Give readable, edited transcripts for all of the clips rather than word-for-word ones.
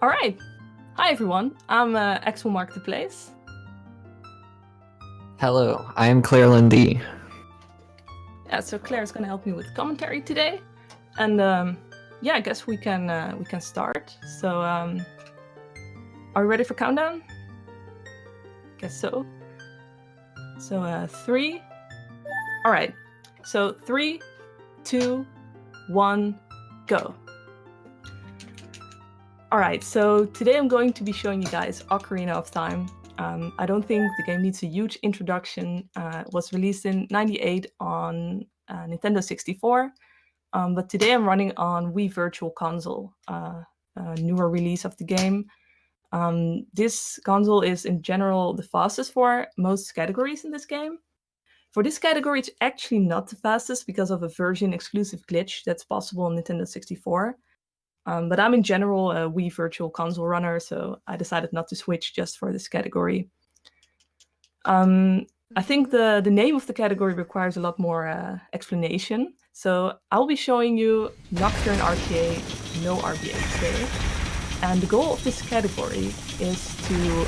All right. Hi, everyone. I'm xwillmarktheplace. Hello, I am Claire Lindy. Yeah, so Claire's gonna help me with commentary today, and yeah, I guess we can start. So, are we ready for countdown? Guess so. So 3. All right. So 3, 2, 1, go. All right. So today I'm going to be showing you guys Ocarina of Time. I don't think the game needs a huge introduction. It was released in '98 on Nintendo 64, but today I'm running on Wii Virtual Console, a newer release of the game. This console is in general the fastest for most categories in this game. For this category, it's actually not the fastest because of a version exclusive glitch that's possible on Nintendo 64. But I'm in general a Wii Virtual Console runner, so I decided not to switch just for this category. I think the name of the category requires a lot more explanation. So I'll be showing you Nocturne RPA, no RBA today. And the goal of this category is to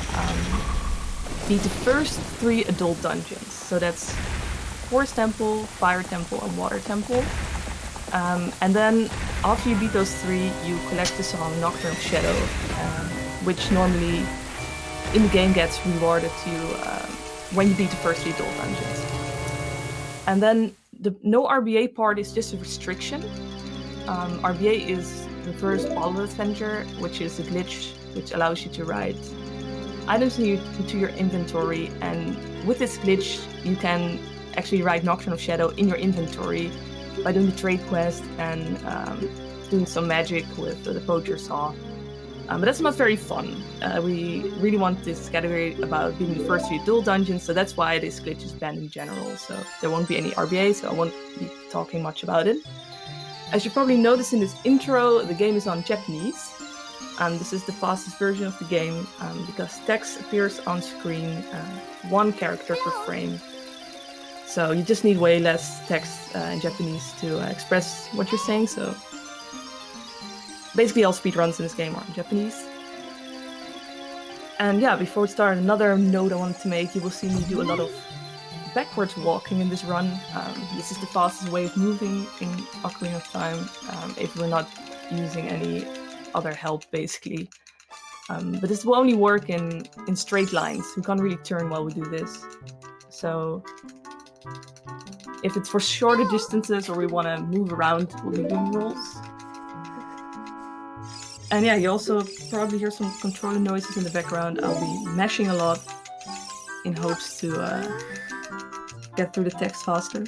beat the first 3 adult dungeons. So that's Forest Temple, Fire Temple, and Water Temple. And then after you beat those 3, you collect the song Nocturne of Shadow, which normally in the game gets rewarded to you when you beat the first 3 adult dungeons. And then the no RBA part is just a restriction. RBA is reverse bottle adventure, which is a glitch which allows you to write items into your inventory, and with this glitch you can actually write Nocturne of Shadow in your inventory by doing the trade quest and doing some magic with the poacher saw. But that's not very fun. We really want this category about being the first 3 adult dungeons, so that's why this glitch is banned in general. So there won't be any RBA, so I won't be talking much about it. As you probably noticed in this intro, the game is on Japanese. This is the fastest version of the game because text appears on screen 1 character per frame. So you just need way less text in Japanese to express what you're saying. So basically all speedruns in this game are in Japanese. And yeah, before we start, another note I wanted to make, you will see me do a lot of backwards walking in this run. This is the fastest way of moving in Ocarina of Time if we're not using any other help, basically. But this will only work in straight lines. We can't really turn while we do this. So if it's for shorter distances or we want to move around, we'll be doing rolls. And yeah, you also probably hear some controller noises in the background. I'll be mashing a lot in hopes to get through the text faster.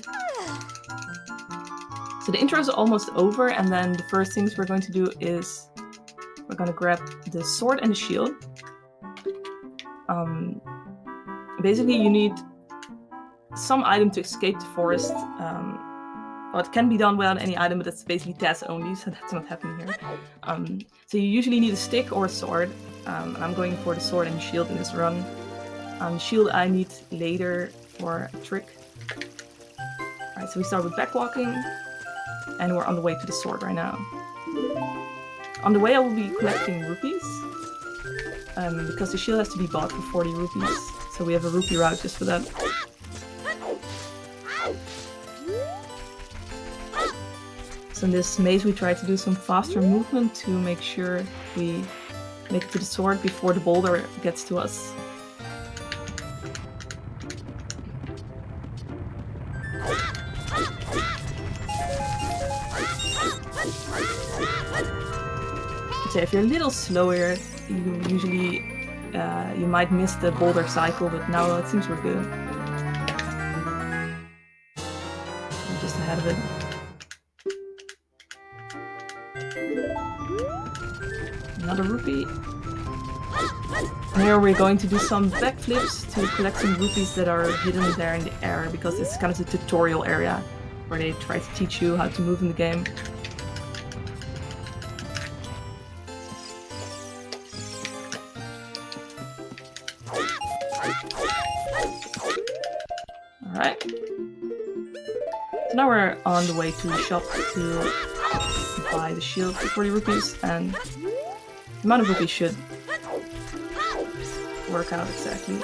So the intro is almost over, and then the first things we're going to do is we're going to grab the sword and the shield. Basically, you need some item to escape the forest. Well, it can be done without any item, but it's basically TAS only, so that's not happening here. So you usually need a stick or a sword, and I'm going for the sword and the shield in this run. Shield I need later for a trick. Alright, so we start with backwalking, and we're on the way to the sword right now. On the way I will be collecting rupees, because the shield has to be bought for 40 rupees, so we have a rupee route just for that. So in this maze we try to do some faster movement to make sure we make it to the sword before the boulder gets to us. So if you're a little slower, you usually you might miss the boulder cycle, but now it seems we're good. I'm just ahead of it. Another rupee. And here we're going to do some backflips to collect some rupees that are hidden there in the air, because it's kind of the tutorial area where they try to teach you how to move in the game. Alright. So now we're on the way to the shop to buy the shield for 40 rupees, and The amount of rupees should work out exactly.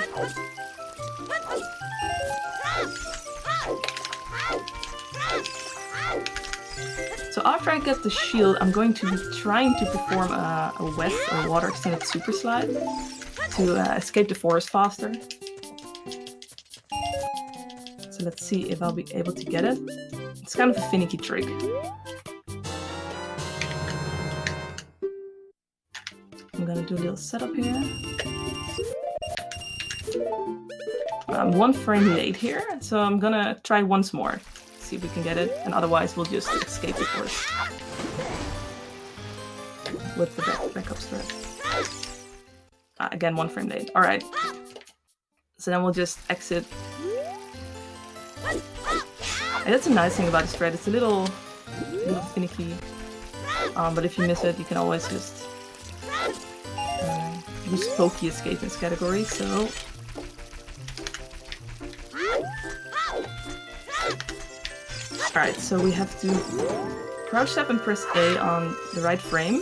So after I get the shield, I'm going to be trying to perform a wet or water extended super slide to escape the forest faster. So let's see if I'll be able to get it. It's kind of a finicky trick. I'm gonna do a little setup here. I'm 1 frame late here, so I'm gonna try once more. See if we can get it, and otherwise we'll just escape the forest with the backup strat. Again, 1 frame late. Alright. So then we'll just exit. And that's a nice thing about this thread. It's a little finicky. But if you miss it, you can always just use pokey escape in this category. So alright, so we have to crouch step and press A on the right frame.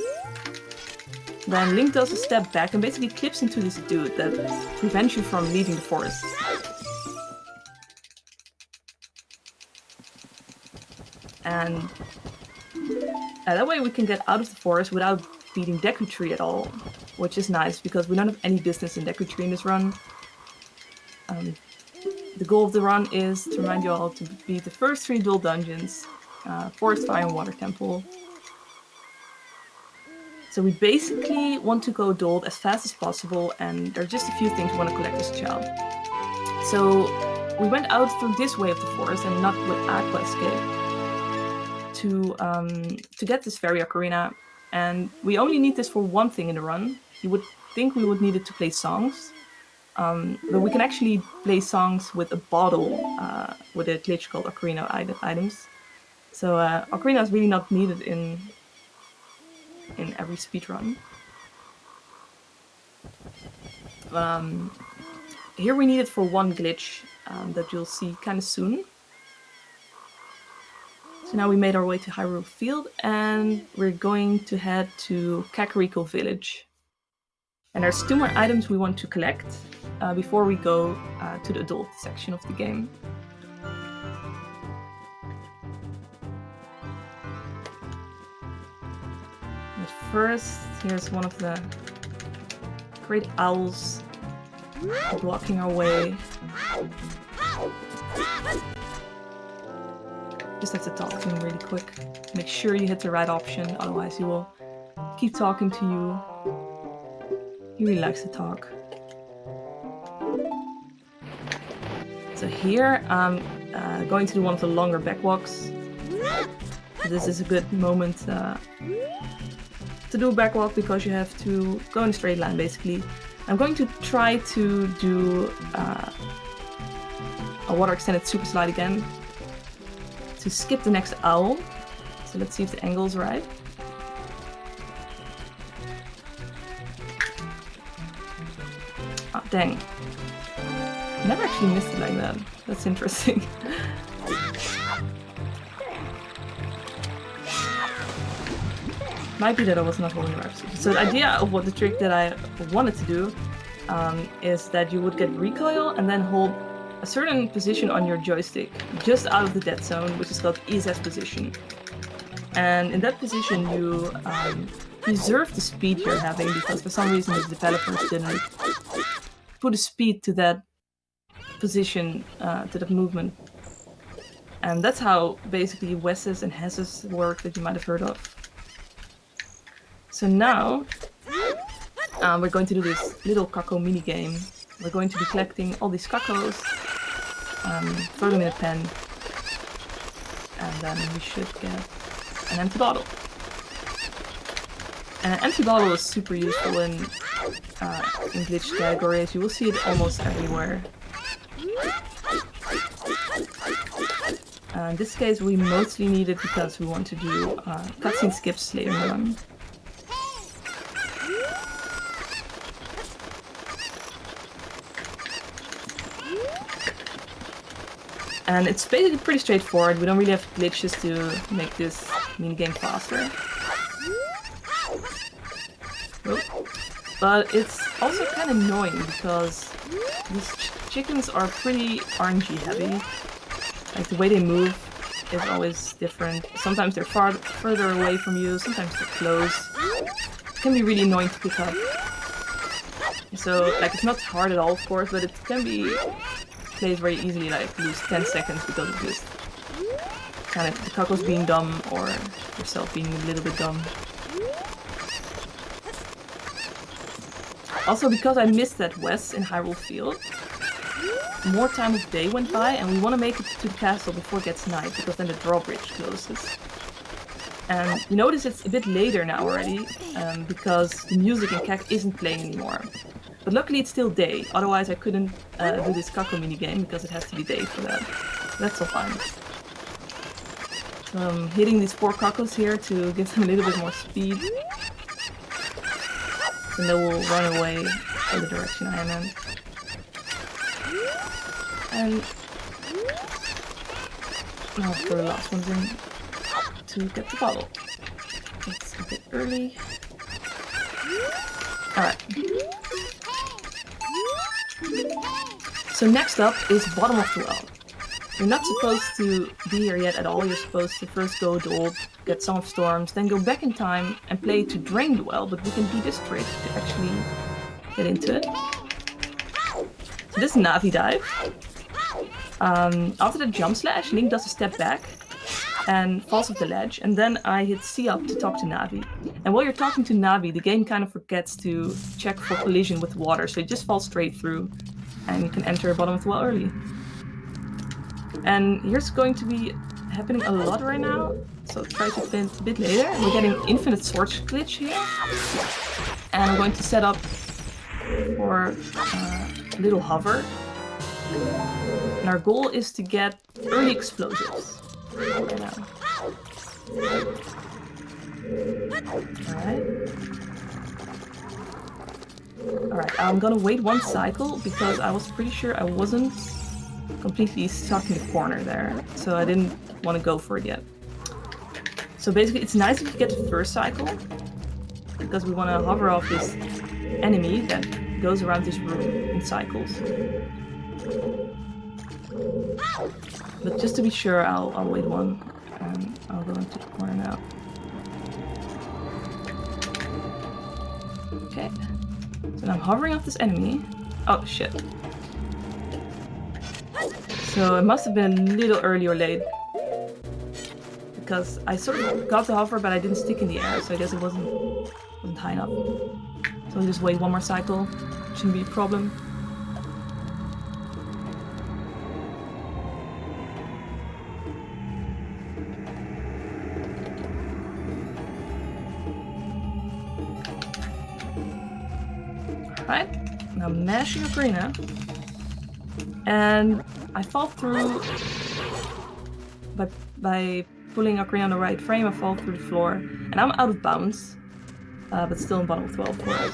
Then Link does a step back and basically clips into this dude that prevents you from leaving the forest. And that way we can get out of the forest without beating Deku Tree at all, which is nice because we don't have any business in Deku Tree in this run. The goal of the run is to remind you all to beat the first 3 dual dungeons, Forest, Fire, and Water Temple. So we basically want to go dulled as fast as possible, and there are just a few things we want to collect as a child. So we went out through this way of the forest and not with Aqua Escape to get this fairy ocarina, and we only need this for one thing in the run. You would think we would need it to play songs. But we can actually play songs with a bottle with a glitch called Ocarina items. So Ocarina is really not needed in every speedrun. Here we need it for one glitch that you'll see kind of soon. So now we made our way to Hyrule Field and we're going to head to Kakariko Village. And there's 2 more items we want to collect before we go to the adult section of the game. But first, here's one of the great owls blocking our way. Just have to talk to him really quick. Make sure you hit the right option, otherwise he will keep talking to you. He really likes to talk. So here I'm going to do one of the longer backwalks. This is a good moment to do a backwalk because you have to go in a straight line basically. I'm going to try to do a water extended super slide again to skip the next owl. So let's see if the angle is right. Oh, dang. Never actually missed it like that. That's interesting. Might be that I was not holding the right position. So the idea of what the trick that I wanted to do is that you would get recoil and then hold a certain position on your joystick just out of the dead zone, which is called ESS position. And in that position you preserve the speed you're having because for some reason the developers didn't put a speed to that position, to that movement. And that's how basically Wesses and Hesses work that you might have heard of. So now we're going to do this little Kako mini game. We're going to be collecting all these Kakos, throw them in a pen, and then we should get an empty bottle. And an empty bottle is super useful in glitch categories. You will see it almost everywhere. In this case we mostly need it because we want to do cutscene skips later in the run. And it's basically pretty straightforward. We don't really have glitches to make this minigame faster. But it's also kind of annoying because these chickens are pretty RNG heavy. Like the way they move is always different. Sometimes they're further away from you, sometimes they're close. It can be really annoying to pick up. So, like, it's not hard at all, of course, but it can be played very easily, like, lose 10 seconds because of just kind of the cockles being dumb or yourself being a little bit dumb. Also, because I missed that West in Hyrule Field, more time of day went by, and we want to make it to the castle before it gets night, because then the drawbridge closes. And you notice it's a bit later now already, because the music in CAC isn't playing anymore. But luckily it's still day, otherwise I couldn't do this Kako minigame, because it has to be day for that. That's all fine. So I'm hitting these poor Kakos here to give them a little bit more speed. And they will run away in the direction I am in. And now for the last ones in to get the bottle. It's a bit early. Alright. So next up is bottom of the well. You're not supposed to be here yet at all. You're supposed to first go duel, get Song of Storms, then go back in time and play to drain the well, but we can do this trick to actually get into it. So this is Navi dive. After the jump slash, Link does a step back and falls off the ledge, and then I hit C up to talk to Navi. And while you're talking to Navi, the game kind of forgets to check for collision with water, so it just falls straight through, and you can enter bottom of the well early. And here's going to be happening a lot right now, so try to spin a bit later. We're getting infinite sword glitch here, and I'm going to set up for a little hover. And our goal is to get early explosives right now. Alright, I'm gonna wait one cycle because I was pretty sure I wasn't completely stuck in the corner there, so I didn't want to go for it yet. So basically it's nice if you get the first cycle, because we want to hover off this enemy that goes around this room in cycles. But just to be sure, I'll wait one, and I'll go into the corner now. Okay, so now I'm hovering off this enemy. Oh shit. So it must have been a little early or late, because I sort of got the hover, but I didn't stick in the air, so I guess it wasn't high enough. So I'll just wait one more cycle. Shouldn't be a problem. Alright, now mashing Ocarina, and I fall through by pulling Ocarina on the right frame. I fall through the floor, and I'm out of bounds, but still in bottom of the well, of course.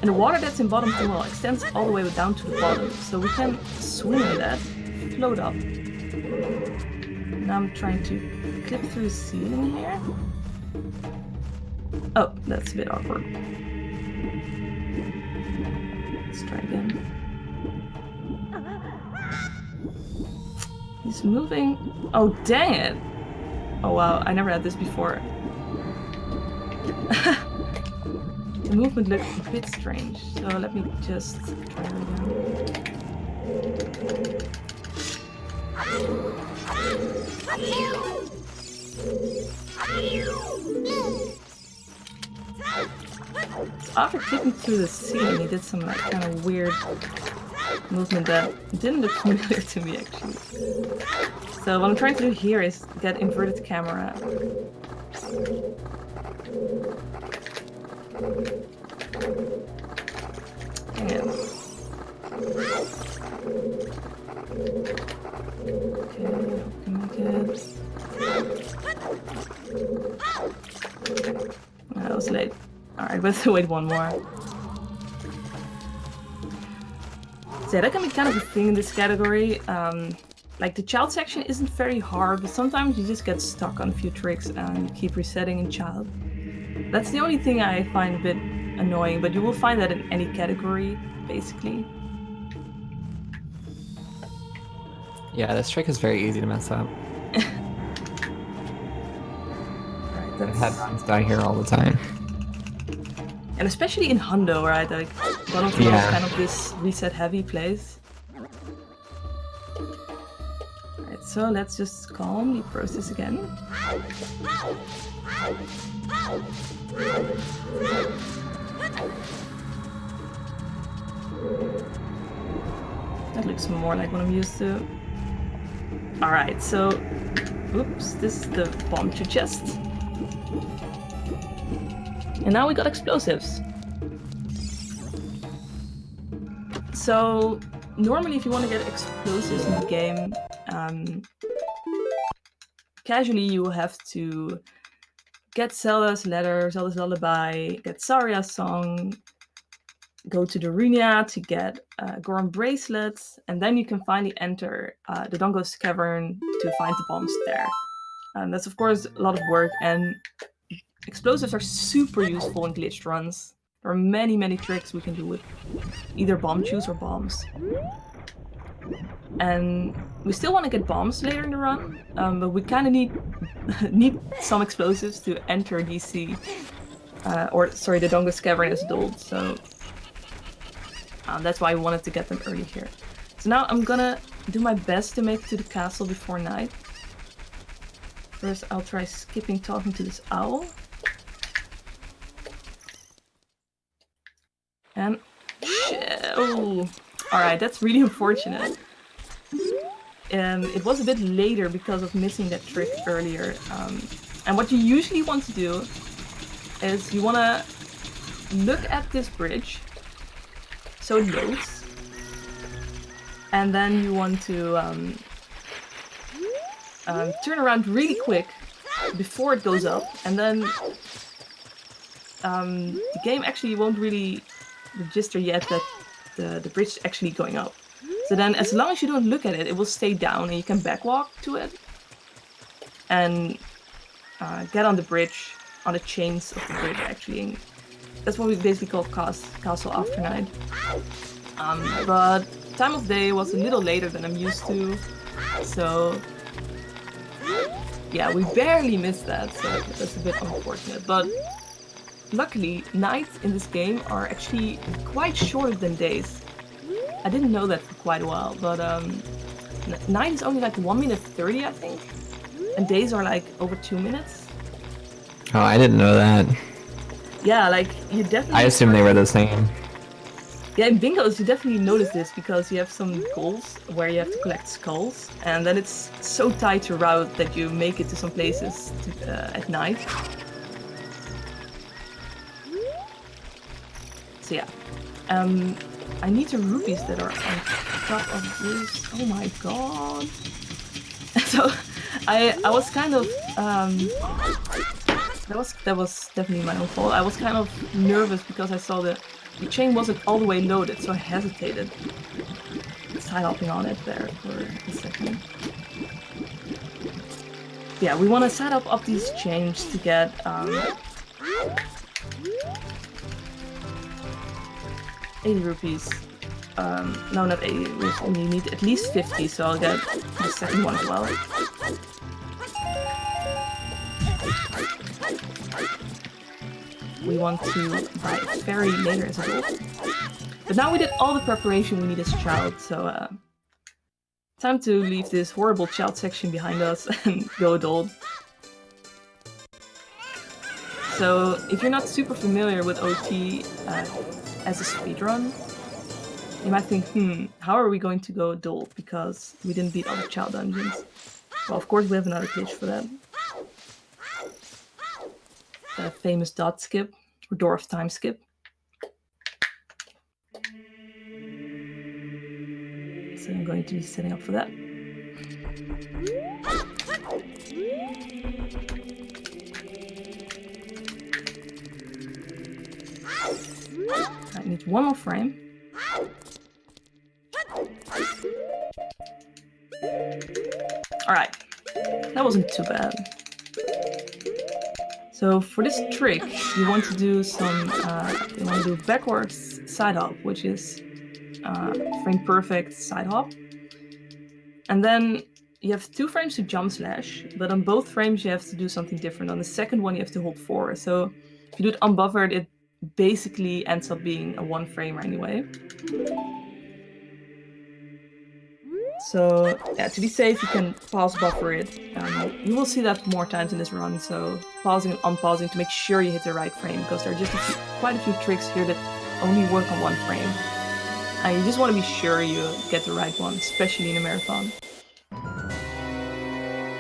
And the water that's in bottom of the well extends all the way down to the bottom, so we can swim in that, float up. Now I'm trying to clip through the ceiling here. Oh, that's a bit awkward. Let's try again. He's moving. Oh, dang it! Oh wow, I never had this before. The movement looks a bit strange, so let me just try it again. So after clicking through the ceiling, he did some like kind of weird movement that didn't look familiar to me actually. So what I'm trying to do here is get inverted camera. Dang it. Okay, hope we make it. That was late. Alright, we'll have to wait one more. So yeah, that can be kind of a thing in this category. Like the child section isn't very hard, but sometimes you just get stuck on a few tricks and you keep resetting in child. That's the only thing I find a bit annoying, but you will find that in any category, basically. Yeah, this trick is very easy to mess up. Right, I've had runs die here all the time. And especially in Hundo, right? Like, God of War is kind of this reset heavy place. Alright, so let's just calmly process again. That looks more like what I'm used to. Alright, so... Oops, this is the bomb to chest. And now we got explosives. So, normally if you want to get explosives in the game, casually you will have to get Zelda's letter, Zelda's lullaby, get Saria's song, go to the arena to get Goron bracelets, and then you can finally enter the Dongo's cavern to find the bombs there. That's of course a lot of work, and explosives are super useful in glitched runs. There are many tricks we can do with either bomb juice or bombs. And we still want to get bombs later in the run, but we kind of need some explosives to enter DC, the Dongo's cavern as adult. So that's why I wanted to get them early here. So now I'm gonna do my best to make it to the castle before night. First, I'll try skipping talking to this owl. And oh, all right, that's really unfortunate. It was a bit later because of missing that trick earlier. And what you usually want to do is you want to look at this bridge, so it loads, and then you want to turn around really quick before it goes up, and then the game actually won't really register yet that the bridge is actually going up. So then as long as you don't look at it, it will stay down and you can backwalk to it and get on the bridge, on the chains of the bridge actually. And that's what we basically call Castle After Night. But time of day was a little later than I'm used to, so yeah, we barely missed that, so that's a bit unfortunate. But luckily, nights in this game are actually quite shorter than days. I didn't know that for quite a while, but night is only like 1 minute 30, I think, and days are like over 2 minutes. Oh, I didn't know that. Yeah, like you definitely. I assumed they were the same. Yeah, in bingos you definitely notice this because you have some goals where you have to collect skulls, and then it's so tight to route that you make it to some places at night. So yeah, I need the rupees that are on top of this. Oh my god! So I was kind of that was definitely my own fault. I was kind of nervous because I saw the chain wasn't all the way loaded, so I hesitated. Side hopping on it there for a second. Yeah, we want to set up these chains to get 80 rupees. No, not 80. We only need at least 50, so I'll get the second one as well. We want to buy a ferry later as a adult. But now we did all the preparation we need as a child, so time to leave this horrible child section behind us and go adult. So if you're not super familiar with OT as a speedrun, you might think, how are we going to go adult because we didn't beat all the child dungeons? Well, of course we have another glitch for that. The famous dot skip, or door of time skip. So I'm going to be setting up for that. I need one more frame. Alright, that wasn't too bad. So for this trick, you want to do backwards side hop, which is frame perfect side hop. And then you have 2 frames to jump slash, but on both frames you have to do something different. On the second one you have to hold 4. So if you do it unbuffered, it basically ends up being a 1 framer anyway. So yeah, to be safe, you can pause buffer it. You will see that more times in this run, so pausing and unpausing to make sure you hit the right frame, because there are just quite a few tricks here that only work on 1 frame. And you just want to be sure you get the right one, especially in a marathon.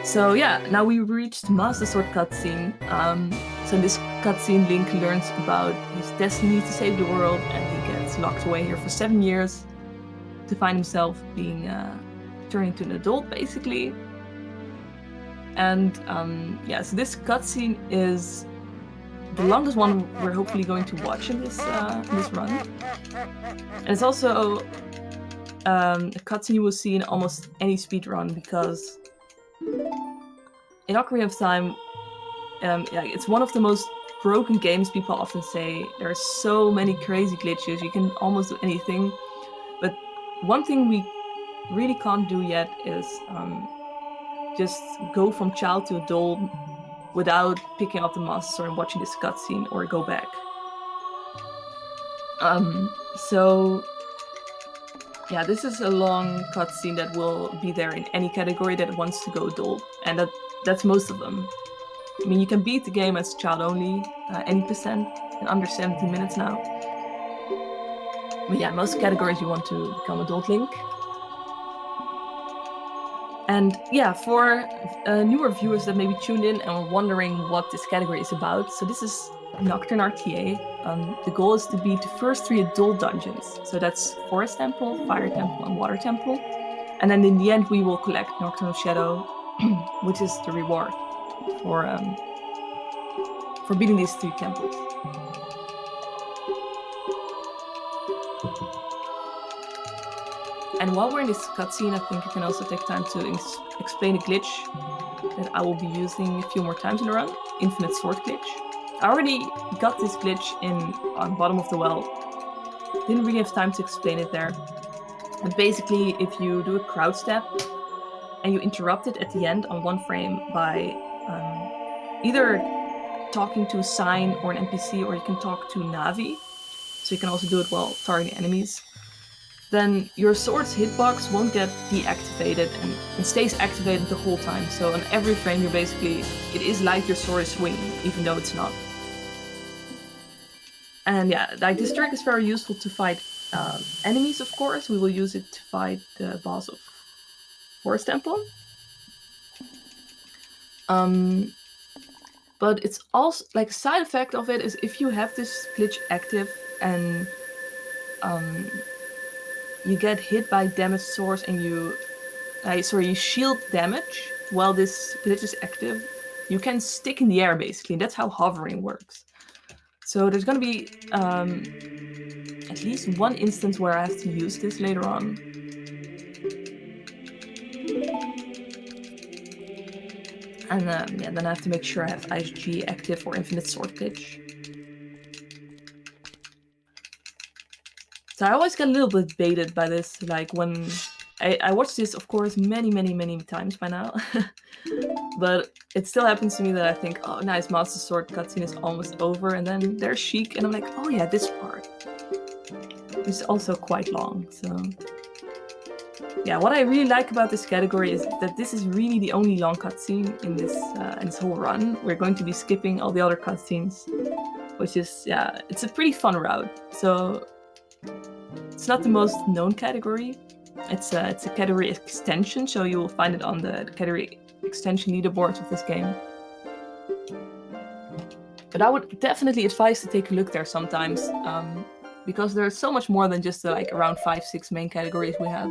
So yeah, now we reached Master Sword cutscene. So in this cutscene, Link learns about his destiny to save the world, and he gets locked away here for 7 years to find himself being turned into an adult, basically. And yeah, so this cutscene is the longest one we're hopefully going to watch in this run. And it's also a cutscene you will see in almost any speedrun, because in Ocarina of Time, yeah, it's one of the most broken games, people often say. There are so many crazy glitches, you can almost do anything. But one thing we really can't do yet is just go from child to adult without picking up the Master Sword and watching this cutscene, or go back. So yeah, this is a long cutscene that will be there in any category that wants to go adult, and that's most of them. I mean, you can beat the game as child only, any percent, in under 17 minutes now. But yeah, most categories you want to become adult Link. And yeah, for newer viewers that maybe tuned in and were wondering what this category is about, so this is Nocturne RTA. The goal is to beat the first 3 adult dungeons. So that's Forest Temple, Fire Temple, and Water Temple. And then in the end, we will collect Nocturne of Shadow, which is the reward for beating these 3 temples. And while we're in this cutscene, I think I can also take time to explain a glitch that I will be using a few more times in the run, Infinite Sword glitch. I already got this glitch on bottom of the well. Didn't really have time to explain it there. But basically, if you do a crowd step and you interrupt it at the end on 1 frame by either talking to a sign or an NPC, or you can talk to Navi, so you can also do it while targeting enemies, then your sword's hitbox won't get deactivated and stays activated the whole time. So on every frame, you're basically, it is like your sword is swinging, even though it's not. And yeah, like this trick is very useful to fight enemies, of course. We will use it to fight the boss of Forest Temple. But it's also, like, a side effect of it is if you have this glitch active and you get hit by damage source and you shield damage while this glitch is active, you can stick in the air, basically. And that's how hovering works. So there's going to be at least 1 instance where I have to use this later on. And yeah, then I have to make sure I have ISG active for Infinite Sword glitch. So I always get a little bit baited by this, like when I watched this, of course, many times by now. But it still happens to me that I think, oh nice, Master Sword cutscene is almost over, and then there's Sheik, and I'm like, oh yeah, this part. It's also quite long, so... Yeah, what I really like about this category is that this is really the only long cutscene in this whole run. We're going to be skipping all the other cutscenes, which is, yeah, it's a pretty fun route. So it's not the most known category. It's a category extension, so you will find it on the category extension leaderboards of this game. But I would definitely advise to take a look there sometimes, because there's so much more than just the, like, around 5-6 main categories we have.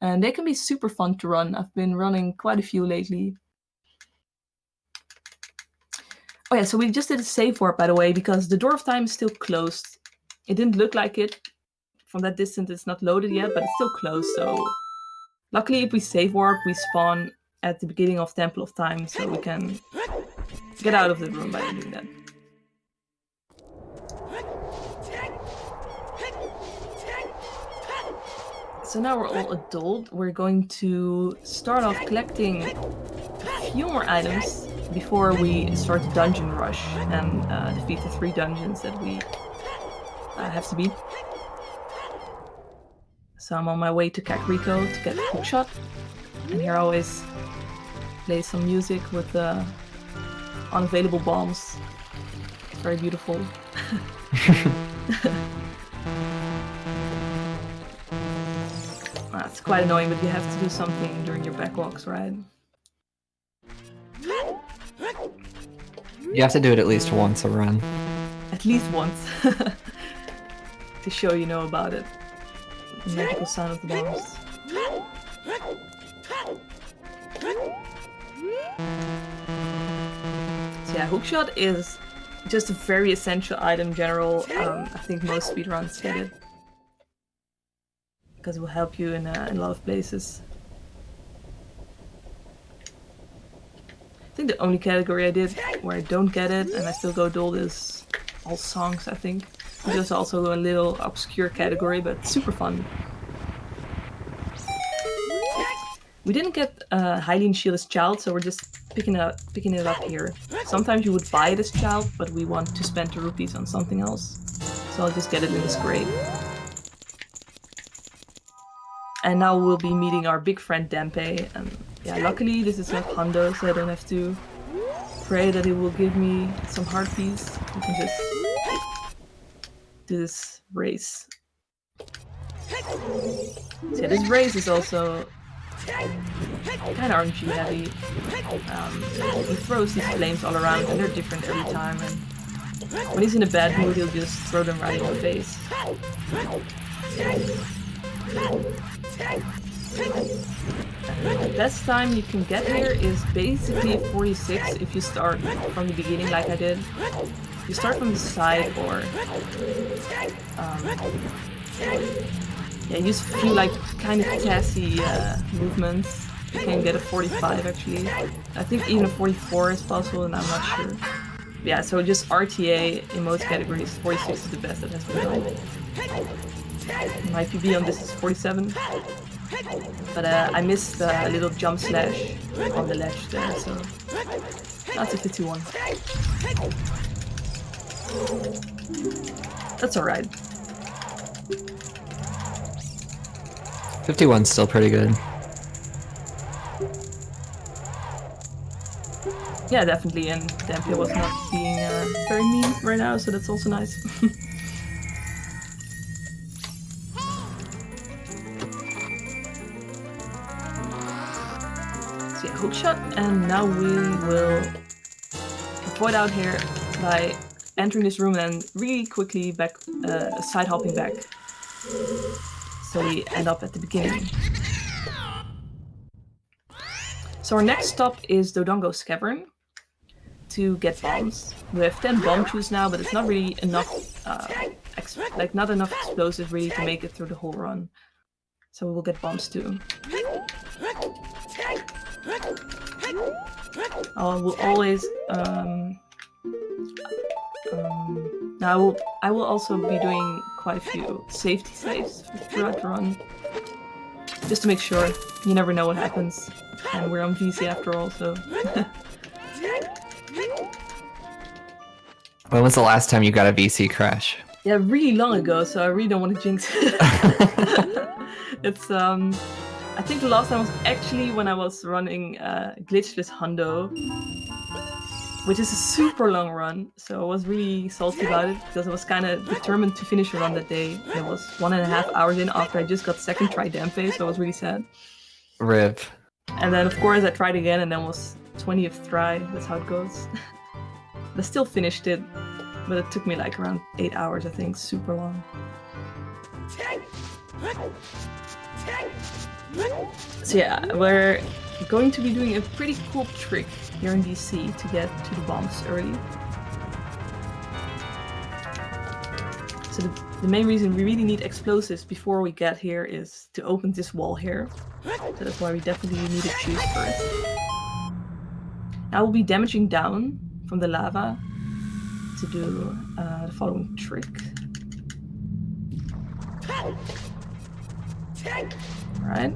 And they can be super fun to run. I've been running quite a few lately. Oh yeah, so we just did a save warp, by the way, because the Door of Time is still closed. It didn't look like it. From that distance, it's not loaded yet, but it's still closed, so... Luckily, if we save warp, we spawn at the beginning of Temple of Time, so we can get out of the room by doing that. So now we're all adult. We're going to start off collecting a few more items before we start the dungeon rush and defeat the 3 dungeons that we have to beat. So I'm on my way to Kakariko to get the hookshot. And here I always play some music with the unavailable bombs. It's very beautiful. It's quite annoying, but you have to do something during your backwalks, right? You have to do it at least once a run. At least once. To show you know about it. The magical sound of the bombs. So yeah, hookshot is just a very essential item in general. I think most speedruns get it. Because it will help you in a lot of places. I think the only category I did where I don't get it and I still go dull is all songs, I think. Which is also a little obscure category, but super fun. We didn't get Hylian Shield as child, so we're just picking it up here. Sometimes you would buy it as child, but we want to spend the rupees on something else. So I'll just get it in this crate. And now we'll be meeting our big friend Dempe, and yeah, luckily this is not Hondo, so I don't have to pray that he will give me some heart piece. We can just do this race. So yeah, this race is also kind of RNG heavy. He throws these flames all around and they're different every time, and when he's in a bad mood he'll just throw them right in your face. The best time you can get here is basically 46 if you start from the beginning like I did. You start from the side or yeah, use a few like kind of sassy movements. You can get a 45 actually. I think even a 44 is possible and I'm not sure. But yeah, so just RTA in most categories, 46 is the best that has been done. My PB on this is 47. But I missed a little jump slash on the ledge there, so that's a 51. That's alright. 51's still pretty good. Yeah, definitely, and Dampier was not being very mean right now, so that's also nice. So yeah, hookshot, and now we will avoid out here by entering this room and really quickly back, side hopping back. So we end up at the beginning. So our next stop is Dodongo's Cavern to get bombs. We have 10 bomb chews now, but it's not really enough, not enough explosives really to make it through the whole run. So we will get bombs too. I will always now I will also be doing quite a few safety saves throughout the run, just to make sure. You never know what happens, and we're on VC after all, so. When was the last time you got a VC crash? Yeah, really long ago, so I really don't want to jinx it. It's I think the last time was actually when I was running Glitchless Hundo, which is a super long run, so I was really salty about it because I was kind of determined to finish the run that day. It was 1.5 hours in after I just got second try Dampe, so I was really sad. Rip. And then of course I tried again and then was 20th try, that's how it goes. I still finished it, but it took me like around 8 hours, I think, super long. So yeah, we're going to be doing a pretty cool trick here in DC to get to the bombs early. So the main reason we really need explosives before we get here is to open this wall here. So that's why we definitely need to choose first. Now we'll be damaging down from the lava to do the following trick. Alright.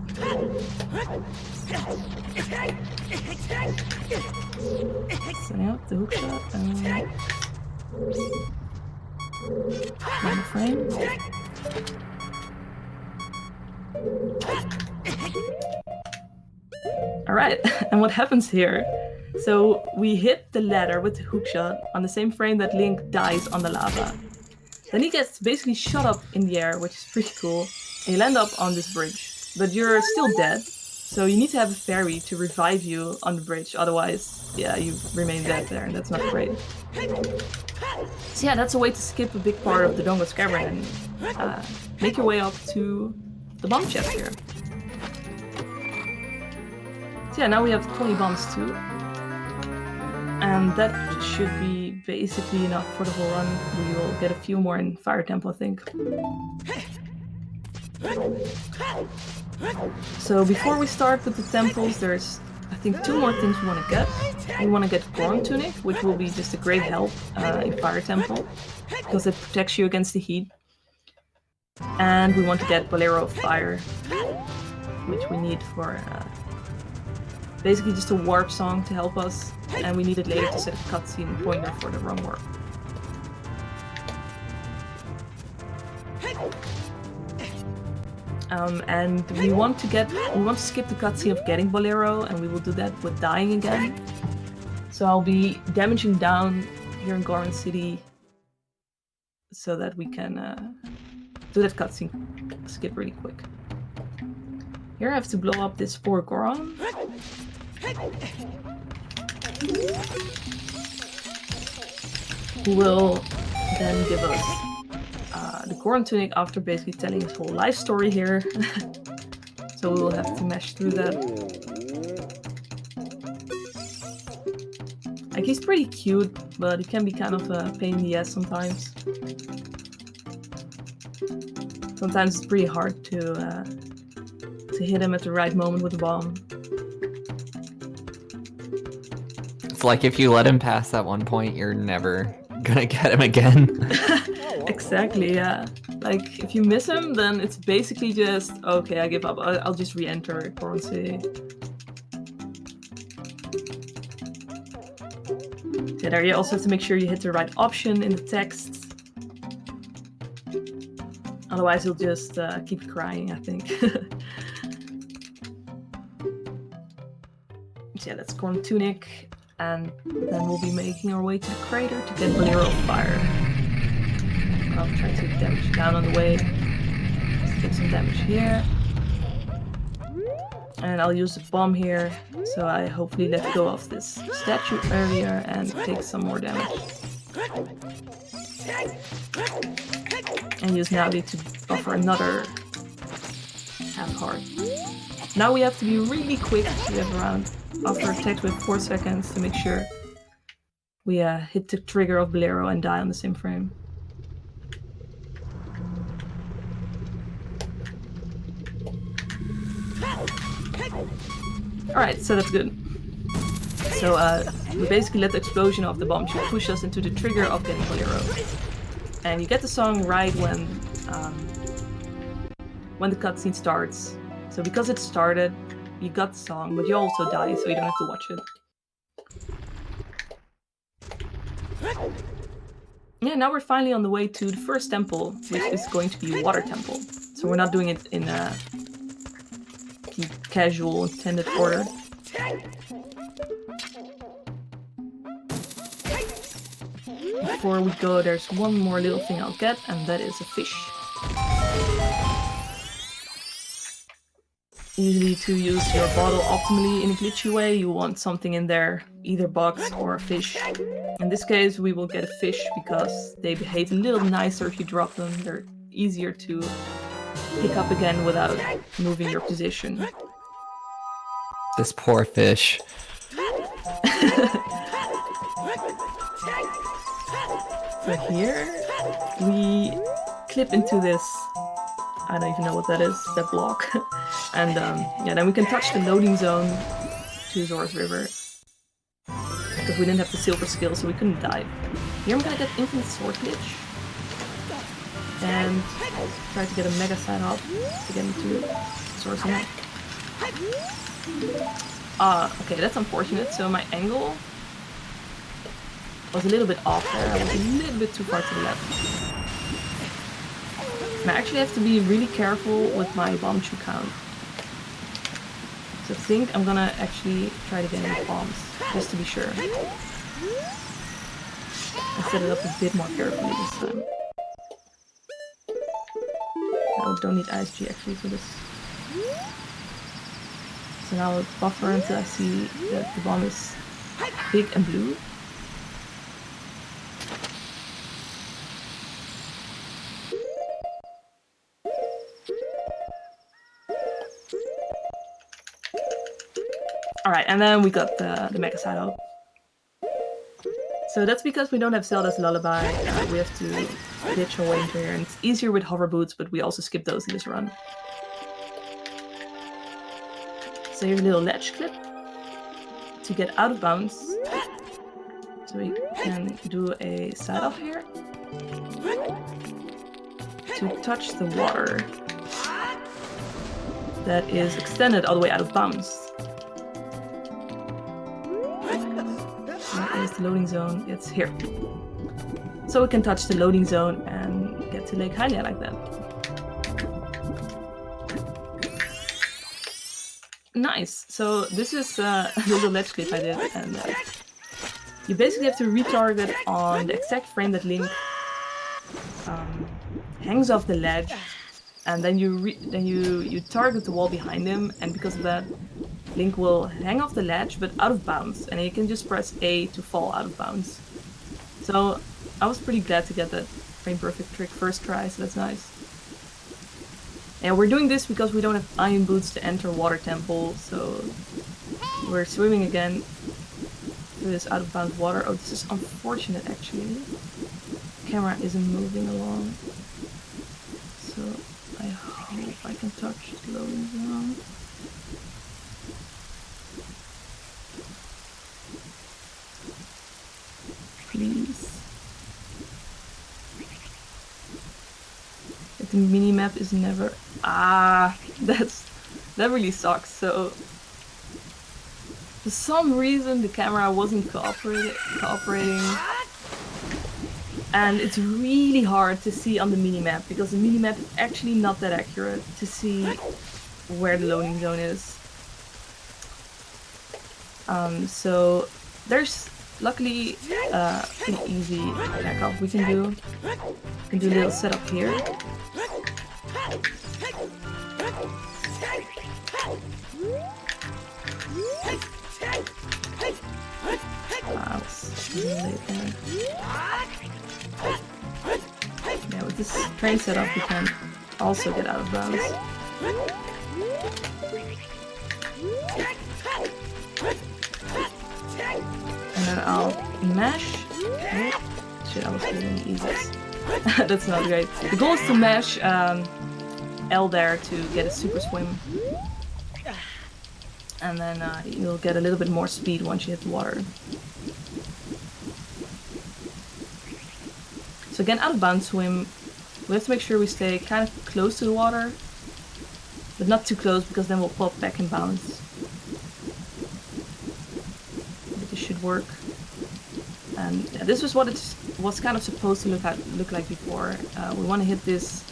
Setting up the hookshot and on the frame. Alright, and what happens here? So we hit the ladder with the hookshot on the same frame that Link dies on the lava. Then he gets basically shot up in the air, which is pretty cool, and you land up on this bridge. But you're still dead, so you need to have a fairy to revive you on the bridge, otherwise, yeah, you remain dead there, and that's not great. So yeah, that's a way to skip a big part of the Dongo's Cavern and make your way up to the bomb chest here. So yeah, now we have 20 bombs too. And that should be basically enough for the whole run. We will get a few more in Fire Temple, I think. So before we start with the temples, there's, I think, 2 more things we want to get. We want to get Goron Tunic, which will be just a great help in Fire Temple, because it protects you against the heat. And we want to get Bolero of Fire, which we need for basically just a warp song to help us, and we need it later to set a cutscene pointer for the run warp. And we want to skip the cutscene of getting Bolero, and we will do that with dying again. So I'll be damaging down here in Goron City so that we can do that cutscene skip really quick. Here I have to blow up this poor Goron. Who will then give us the Goron Tunic after basically telling his whole life story here. So we will have to mash through that. Like, he's pretty cute, but he can be kind of a pain in the ass sometimes. Sometimes it's pretty hard to hit him at the right moment with a bomb. It's like if you let him pass that one point, you're never gonna get him again. Exactly, yeah. Like, if you miss him, then it's basically just, okay, I give up. I'll just re-enter Goron City. Yeah, there you also have to make sure you hit the right option in the text. Otherwise, you'll just keep crying, I think. So yeah, that's Goron Tunic. And then we'll be making our way to the crater to get Bolero of Fire. I'll try to damage down on the way. Let's take some damage here. And I'll use the bomb here, so I hopefully let go of this statue earlier and take some more damage. And use Navi to buffer another half heart. Now we have to be really quick. We have around buffer attacks with 4 seconds to make sure we hit the trigger of Bolero and die on the same frame. Alright, so that's good. So we basically let the explosion of the bomb shoot push us into the trigger of getting Bolero. And you get the song right when the cutscene starts. So because it started, you got the song, but you also die, so you don't have to watch it. Yeah, now we're finally on the way to the first temple, which is going to be Water Temple. So we're not doing it in the casual intended order. Before we go, there's one more little thing I'll get, and that is a fish. Usually to use your bottle optimally in a glitchy way, you want something in there, either bugs or a fish. In this case, we will get a fish because they behave a little nicer if you drop them. They're easier to pick up again without moving your position. This poor fish. So here, we clip into this, I don't even know what that is, that block. And yeah, then we can touch the loading zone to Zora's River. because we didn't have the silver skill, so we couldn't dive. Here I'm gonna get infinite sword glitch. And try to get a mega side hop to get into source neck. Okay, that's unfortunate. So my angle was a little bit off there. I was a little bit too far to the left. And I actually have to be really careful with my bomb chew count. So I think I'm gonna actually try to get in the bombs, just to be sure. I set it up a bit more carefully this time. I don't need ISG actually for this. So now I'll buffer until I see that the bomb is big and blue. Alright, and then we got the Mega Side Up. So that's because we don't have Zelda's Lullaby. We have to glitch our way into here, and it's easier with hover boots, but we also skip those in this run. So here's a little ledge clip to get out of bounds. So we can do a side off here to touch the water that is extended all the way out of bounds. Where is the loading zone? It's here. So we can touch the loading zone and get to Lake Hylia like that. Nice. So this is a little ledge clip I did, and you basically have to retarget on the exact frame that Link hangs off the ledge, and then you target the wall behind him, and because of that, Link will hang off the ledge, but out of bounds, and you can just press A to fall out of bounds. So I was pretty glad to get that frame perfect trick first try, so that's nice. And we're doing this because we don't have iron boots to enter Water Temple, so we're swimming again through this out of bounds water. Oh, this is unfortunate actually. The camera isn't moving along. So I hope I can touch the loading zone. Please. The mini-map is never... that really sucks. So for some reason the camera wasn't cooperating. And it's really hard to see on the mini-map because the mini-map is actually not that accurate to see where the loading zone is. So there's luckily pretty easy backup we can do. We can do a little setup here. Yeah, with this train setup we can also get out of bounds. And then I'll mash. Oh, shit, I was doing the easiest. That's not great. The goal is to mash L there to get a super swim. And then you'll get a little bit more speed once you hit the water. So again, out of bounds swim, we have to make sure we stay kind of close to the water, but not too close because then we'll pop back in bounds. But this should work. And this was what it was kind of supposed to look like before. We want to hit this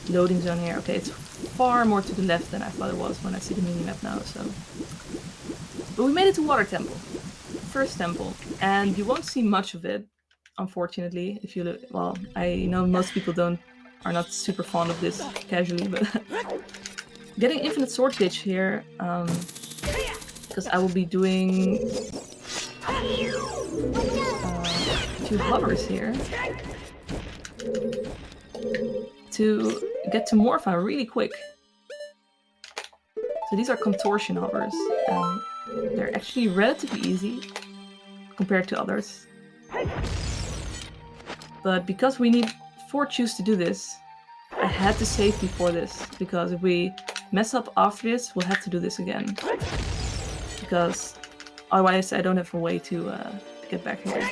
loading zone here. Okay, it's far more to the left than I thought it was when I see the mini-map now. So, but we made it to Water Temple, first temple, and you won't see much of it, unfortunately. If you look, well, I know most people are not super fond of this casually, but getting infinite sword glitch here, because I will be doing 2 hovers here to get to Morpha really quick. So these are contortion hovers, and they're actually relatively easy compared to others. But because we need 4 chews to do this, I had to save before this, because if we mess up after this, we'll have to do this again. Because Otherwise, I don't have a way to get back here.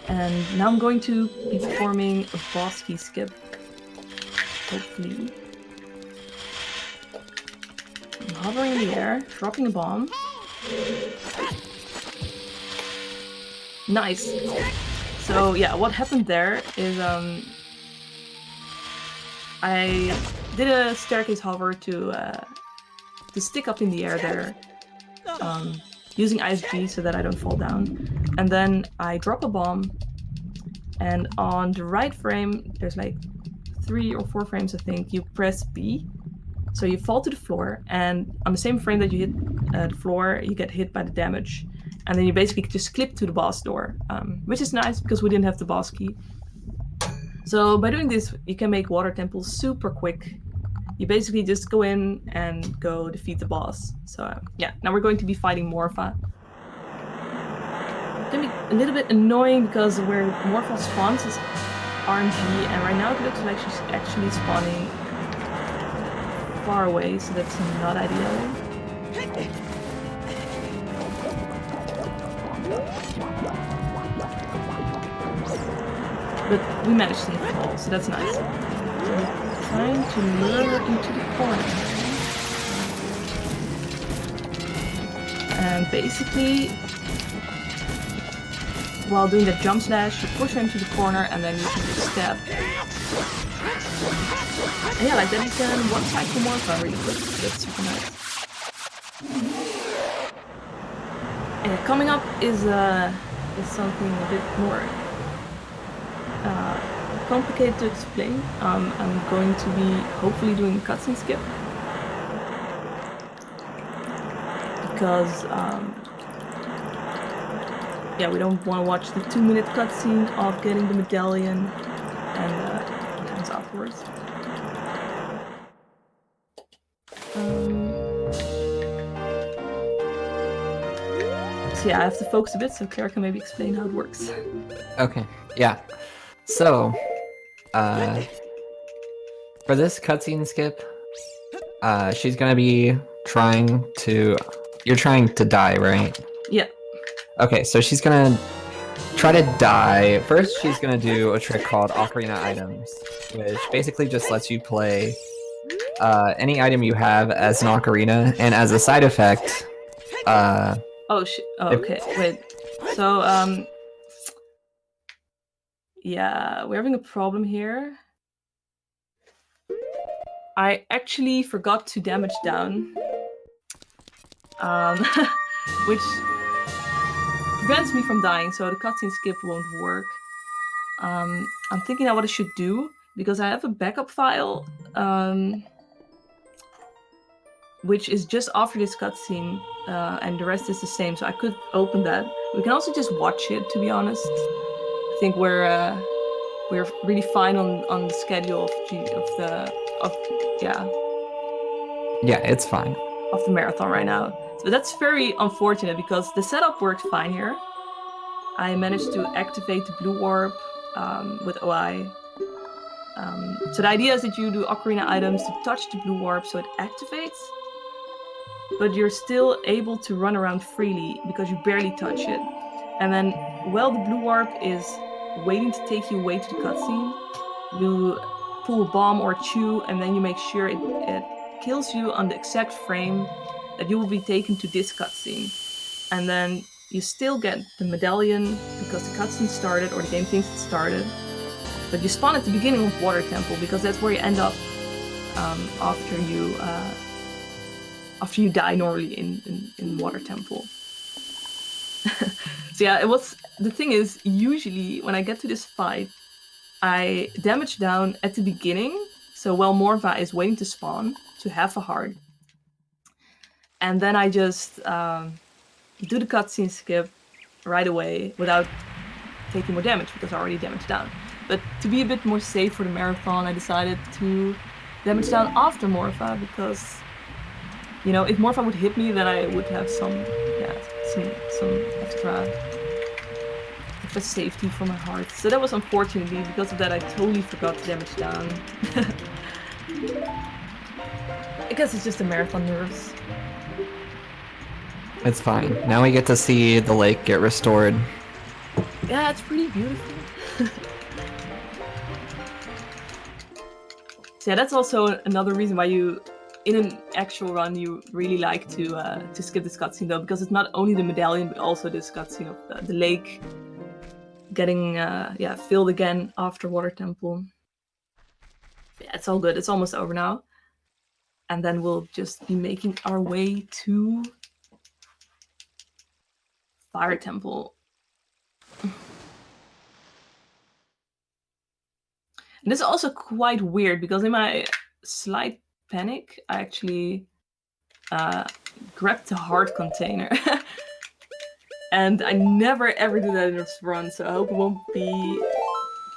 And now I'm going to be performing a boss key skip. Hopefully. I'm hovering in the air, dropping a bomb. Nice. So yeah, what happened there is I did a staircase hover to stick up in the air there, using ISG so that I don't fall down. And then I drop a bomb, and on the right frame, there's like 3 or 4 frames, I think, you press B. So you fall to the floor, and on the same frame that you hit the floor, you get hit by the damage. And then you basically just clip to the boss door, which is nice because we didn't have the boss key. So by doing this, you can make water temples super quick. You basically just go in and go defeat the boss. So yeah, now we're going to be fighting Morpha. It's gonna be a little bit annoying because where Morpha spawns is RNG, and right now it looks like she's actually spawning far away, so that's not ideal. But we managed to hit the ball, so that's nice. So I'm trying to lure her into the corner. And basically, while doing that jump slash, you push her into the corner and then you can just stab. And yeah, like that you can one cycle Morpha really quick. That's super nice. And coming up is something a bit more complicated to explain. I'm going to be hopefully doing a cutscene skip because yeah, we don't want to watch the 2-minute cutscene of getting the medallion and what happens afterwards. So yeah, I have to focus a bit so Claire can maybe explain how it works. Okay, yeah. So, for this cutscene skip, she's gonna be trying to... You're trying to die, right? Yeah. Okay, so she's gonna try to die. First, she's gonna do a trick called Ocarina Items, which basically just lets you play any item you have as an ocarina, and as a side effect, Oh, okay, wait. So, yeah, we're having a problem here. I actually forgot to damage down, which prevents me from dying, so the cutscene skip won't work. I'm thinking now what I should do, because I have a backup file, which is just after this cutscene, and the rest is the same, so I could open that. We can also just watch it, to be honest. I think we're really fine on the schedule yeah, it's fine. Of the marathon right now. So that's very unfortunate because the setup worked fine here. I managed to activate the blue warp with OI. So the idea is that you do Ocarina items to touch the blue warp so it activates, but you're still able to run around freely because you barely touch it. And then while the blue warp is waiting to take you away to the cutscene, you pull a bomb or chew, and then you make sure it kills you on the exact frame that you will be taken to this cutscene. And then you still get the medallion because the cutscene started, or the game thinks it started. But you spawn at the beginning of Water Temple because that's where you end up after you die normally in Water Temple. So yeah, the thing is, usually when I get to this fight, I damage down at the beginning, so while Morpha is waiting to spawn, to half a heart. And then I just do the cutscene skip right away without taking more damage because I already damaged down. But to be a bit more safe for the marathon, I decided to damage down after Morpha because, you know, if Morpha would hit me, then I would have some extra safety for my heart. So that was unfortunately, because of that I totally forgot to damage down. guess it's just the marathon nerves. It's fine. Now we get to see the lake get restored. Yeah, it's pretty beautiful. So yeah, that's also another reason why you, in an actual run, you really like to skip this cutscene though, because it's not only the medallion, but also this cutscene of the lake getting filled again after Water Temple. Yeah, it's all good. It's almost over now. And then we'll just be making our way to Fire Temple. And this is also quite weird because in my slight panic, I actually grabbed the heart container. And I never ever do that in this run, so I hope it won't be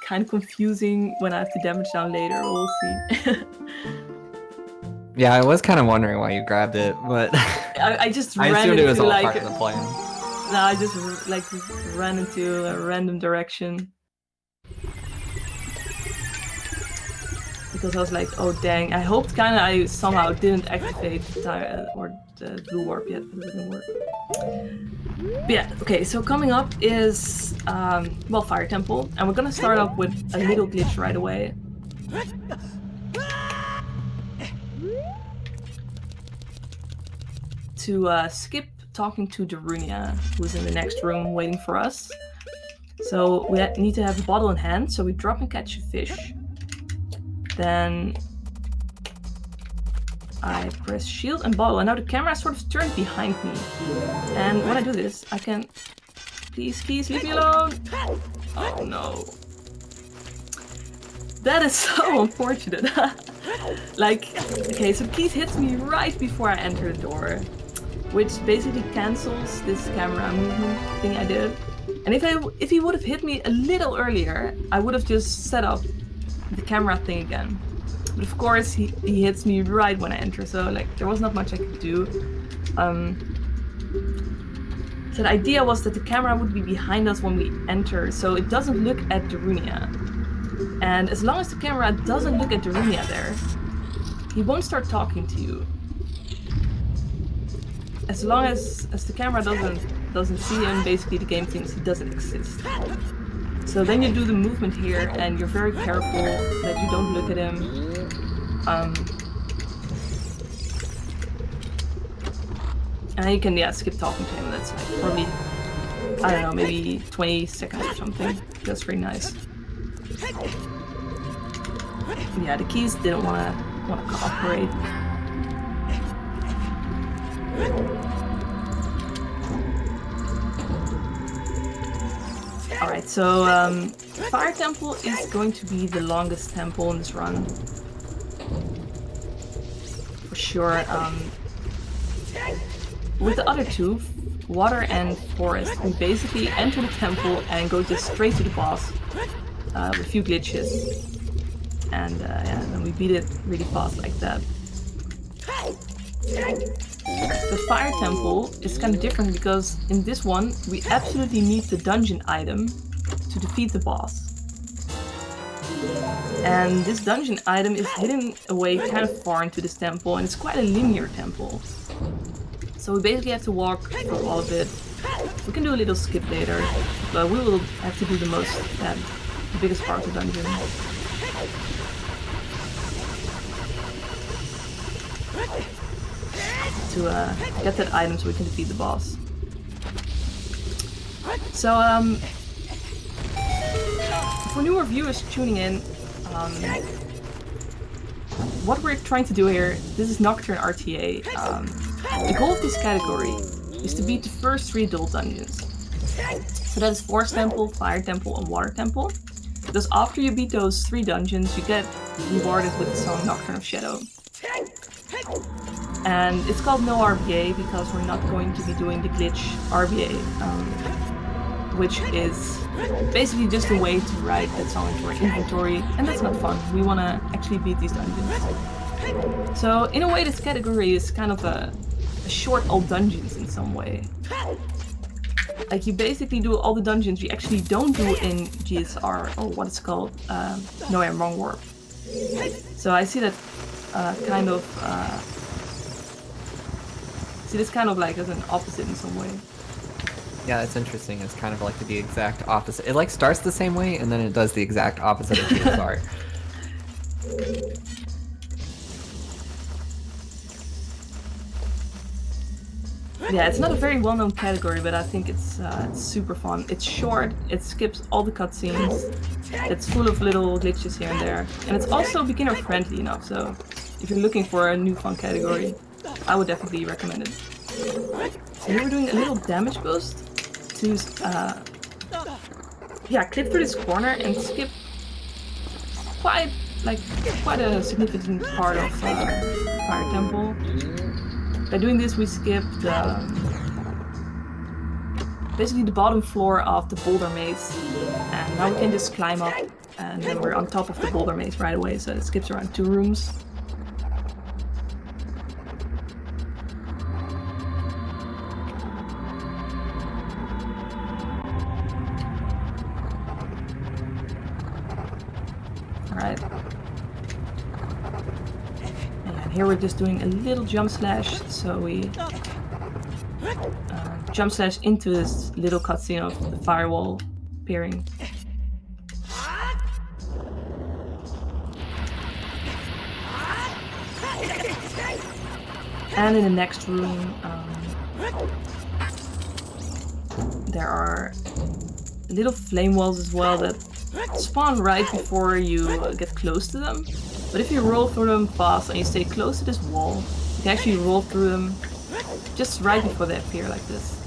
kind of confusing when I have to damage down later. We'll see. Yeah, I was kind of wondering why you grabbed it, but I just I ran assumed into it was all like part of the plan. no, I just like ran into a random direction because I was like, oh dang! I hoped kind of I somehow didn't activate the blue warp yet, but it didn't work. But yeah, okay. So coming up is Fire Temple, and we're gonna start off with a little glitch right away. To skip talking to Darunia, who's in the next room waiting for us. So we need to have a bottle in hand, so we drop and catch a fish. Then I press shield and bottle, and now the camera is sort of turned behind me. And when I do this, I can... Please, Keys, leave me alone! Oh no. That is so unfortunate. Like, okay, so Keith hits me right before I enter the door, which basically cancels this camera movement thing I did. And if he would have hit me a little earlier, I would have just set up the camera thing again. But of course, he hits me right when I enter, so like there was not much I could do. So the idea was that the camera would be behind us when we enter, so it doesn't look at Darunia. And as long as the camera doesn't look at Darunia there, he won't start talking to you. As long as the camera doesn't see him, basically the game thinks he doesn't exist. So then you do the movement here, and you're very careful that you don't look at him. And you can skip talking to him. That's like probably, I don't know, maybe 20 seconds or something. That's really nice. Yeah, the Keys didn't want to cooperate. Alright, so Fire Temple is going to be the longest temple in this run. For sure. With the other two, Water and Forest, we basically enter the temple and go just straight to the boss with a few glitches. And then we beat it really fast like that. The Fire Temple is kind of different because in this one, we absolutely need the dungeon item to defeat the boss. And this dungeon item is hidden away kind of far into this temple, and it's quite a linear temple. So we basically have to walk through all of it. We can do a little skip later, but we will have to do the biggest part of the dungeon. To get that item so we can defeat the boss. So, for newer viewers tuning in, what we're trying to do here, this is Nocturne RTA. The goal of this category is to beat the first 3 adult dungeons. So that is Forest Temple, Fire Temple, and Water Temple. Because after you beat those 3 dungeons, you get rewarded with the song Nocturne of Shadow. And it's called no RBA because we're not going to be doing the glitch RBA, which is basically just a way to write that song into our inventory, and that's not fun. We want to actually beat these dungeons. So in a way, this category is kind of a short all dungeons in some way. Like you basically do all the dungeons you actually don't do in GSR, or what it's called. No, I'm wrong warp. So I see that kind of See, this kind of like as an opposite in some way. Yeah, it's interesting. It's kind of like the exact opposite. It like starts the same way and then it does the exact opposite of Gears art. Yeah, it's not a very well-known category, but I think it's super fun. It's short, it skips all the cutscenes, it's full of little glitches here and there, and it's also beginner-friendly enough, so if you're looking for a new fun category, I would definitely recommend it. So here we're doing a little damage boost to clip through this corner and skip quite a significant part of Fire Temple. By doing this, we skipped basically the bottom floor of the boulder maze, and now we can just climb up, and then we're on top of the boulder maze right away. So it skips around 2 rooms. All right. Here we're just doing a little jump slash, so we jump slash into this little cutscene of the firewall appearing. And in the next room, there are little flame walls as well that spawn right before you get close to them. But if you roll through them fast and you stay close to this wall, you can actually roll through them just right before they appear like this.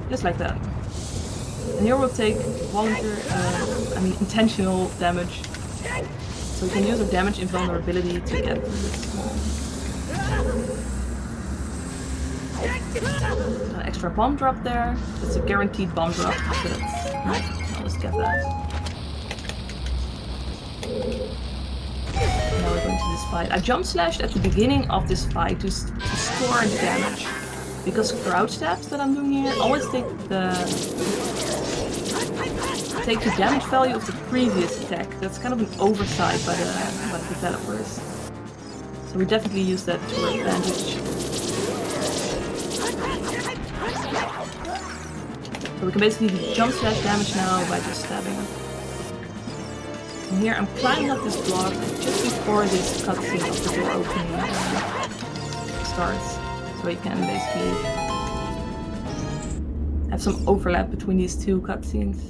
Just like that. And here we'll take intentional damage. So we can use our damage invulnerability to get through this wall. An extra bomb drop there. It's a guaranteed bomb drop, so that's nice. I'll just get that. Now we're going to this fight. I jump slashed at the beginning of this fight to store the damage, because crouch stabs that I'm doing here always take the damage value of the previous attack. That's kind of an oversight by the developers. So we definitely use that to our advantage. So we can basically jump slash damage now by just stabbing. And here I'm climbing up this block just before this cutscene of the door opening starts. So you can basically have some overlap between these 2 cutscenes.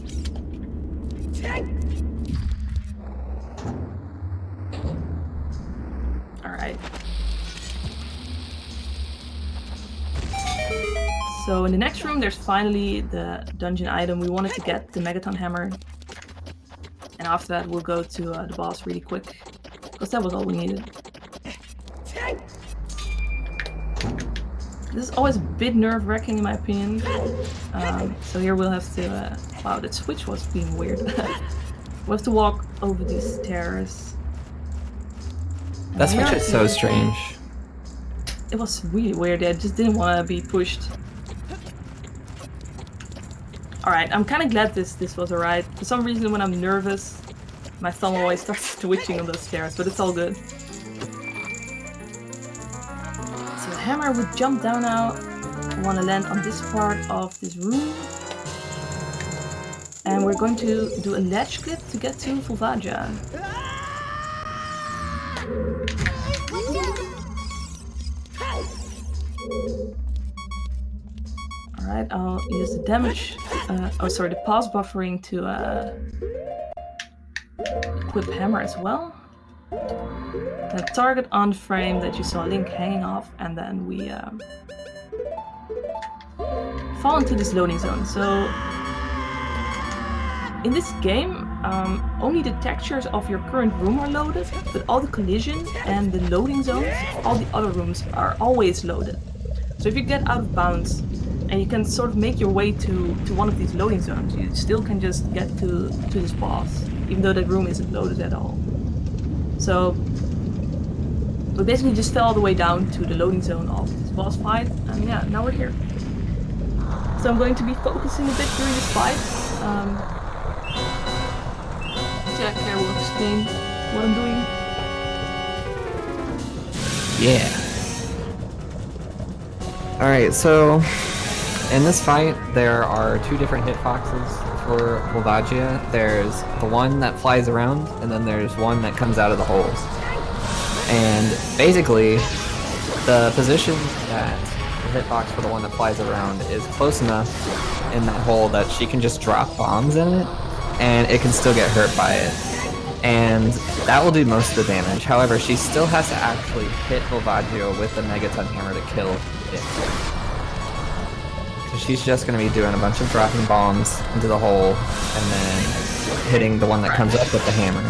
Alright. So in the next room there's finally the dungeon item we wanted to get, the Megaton Hammer. And after that we'll go to the boss really quick, because that was all we needed. This is always a bit nerve-wracking in my opinion. So here we'll have to... wow, that switch was being weird. We'll have to walk over these stairs. That switch is so strange. It was really weird. I just didn't want to be pushed. Alright, I'm kind of glad this was alright. For some reason when I'm nervous, my thumb always starts twitching on those stairs, but it's all good. So the hammer would jump down now. I want to land on this part of this room. And we're going to do a ledge clip to get to Fulvaja. Alright, I'll use the damage, the pause buffering to equip hammer as well. The target on frame that you saw Link hanging off, and then we fall into this loading zone. So in this game, only the textures of your current room are loaded, but all the collision and the loading zones, all the other rooms are always loaded. So if you get out of bounds, and you can sort of make your way to one of these loading zones, you still can just get to this boss, even though that room isn't loaded at all. So we basically just fell all the way down to the loading zone of this boss fight, and yeah, now we're here. So I'm going to be focusing a bit during this fight. Jack here will explain what I'm doing. Yeah. Alright, so in this fight, there are two different hitboxes for Volvagia. There's the one that flies around, and then there's one that comes out of the holes. And basically, the position that the hitbox for the one that flies around is close enough in that hole that she can just drop bombs in it, and it can still get hurt by it. And that will do most of the damage. However, she still has to actually hit Volvaggio with the Megaton Hammer to kill it. So she's just going to be doing a bunch of dropping bombs into the hole and then hitting the one that comes up with the hammer.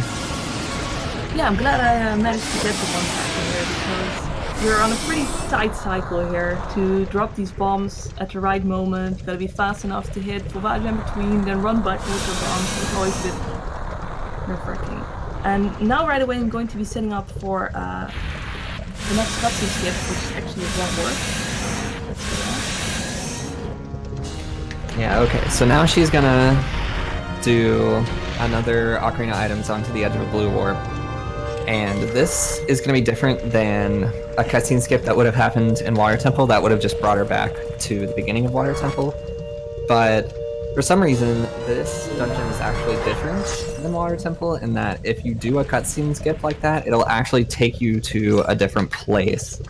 Yeah, I'm glad I managed to get the one cycle here because we're on a pretty tight cycle here to drop these bombs at the right moment. Gotta be fast enough to hit Volvaggio in between, then run back with the bombs. It's always a bit nerve-wracking. And now right away I'm going to be setting up for the next cutscene skip, which actually won't work. Yeah, okay, so now she's gonna do another Ocarina items onto the edge of a blue warp. And this is gonna be different than a cutscene skip that would have happened in Water Temple. That would have just brought her back to the beginning of Water Temple. But for some reason, this dungeon is actually different than Water Temple in that if you do a cutscene skip like that, it'll actually take you to a different place.